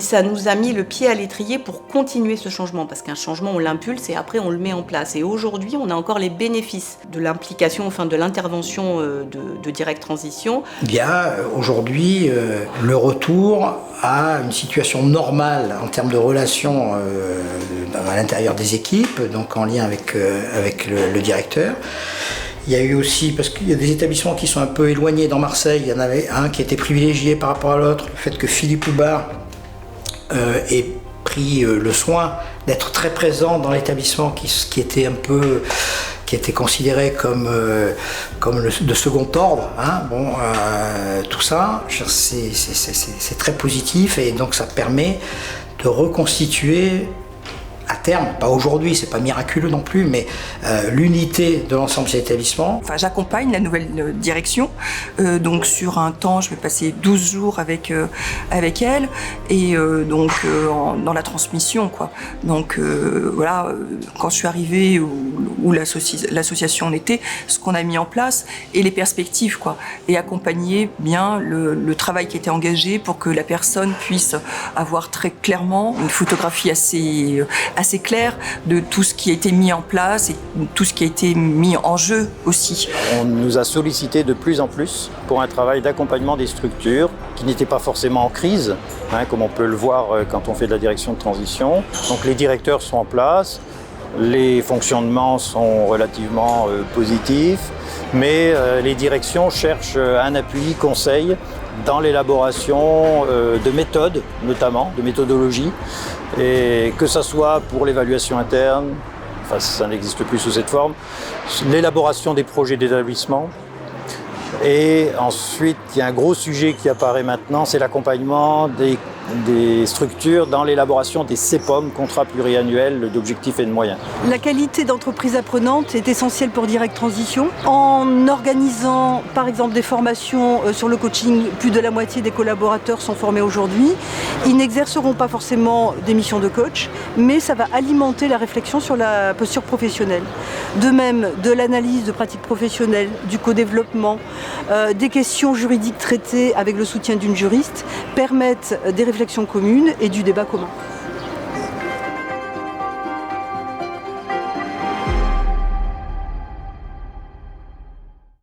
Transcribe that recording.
ça nous a mis le pied à l'étrier pour continuer ce changement, parce qu'un changement, on l'impulse et après on le met en place. Et aujourd'hui, on a encore les bénéfices de l'implication, enfin de l'intervention de Direct Transition. Il y a aujourd'hui le retour à une situation normale en termes de relations à l'intérieur des équipes, donc en lien avec le directeur. Il y a eu aussi, parce qu'il y a des établissements qui sont un peu éloignés dans Marseille, il y en avait un qui était privilégié par rapport à l'autre, le fait que Philippe Houbard ait pris le soin d'être très présent dans l'établissement qui était considéré comme de second ordre. Hein. Bon, tout ça, c'est très positif et donc ça permet de reconstituer à terme, pas aujourd'hui, c'est pas miraculeux non plus, mais l'unité de l'ensemble de cet établissement. Enfin, j'accompagne la nouvelle direction, donc sur un temps, je vais passer 12 jours avec elle, et dans la transmission, quoi. Donc voilà, quand je suis arrivée où l'association en était, ce qu'on a mis en place et les perspectives, quoi, et accompagner bien le travail qui était engagé pour que la personne puisse avoir très clairement une photographie assez claire de tout ce qui a été mis en place et tout ce qui a été mis en jeu aussi. On nous a sollicité de plus en plus pour un travail d'accompagnement des structures qui n'étaient pas forcément en crise, hein, comme on peut le voir quand on fait de la direction de transition. Donc les directeurs sont en place, les fonctionnements sont relativement positifs, mais les directions cherchent un appui, conseil dans l'élaboration de méthodes, notamment de méthodologie, et que ce soit pour l'évaluation interne, enfin ça n'existe plus sous cette forme, l'élaboration des projets d'établissement. Et ensuite, il y a un gros sujet qui apparaît maintenant, c'est l'accompagnement des structures dans l'élaboration des CPOM, contrats pluriannuels d'objectifs et de moyens. La qualité d'entreprise apprenante est essentielle pour Direct Transition. En organisant par exemple des formations sur le coaching, plus de la moitié des collaborateurs sont formés aujourd'hui. Ils n'exerceront pas forcément des missions de coach, mais ça va alimenter la réflexion sur la posture professionnelle. De même, de l'analyse de pratiques professionnelles, du co-développement, des questions juridiques traitées avec le soutien d'une juriste permettent des réflexions communes et du débat commun.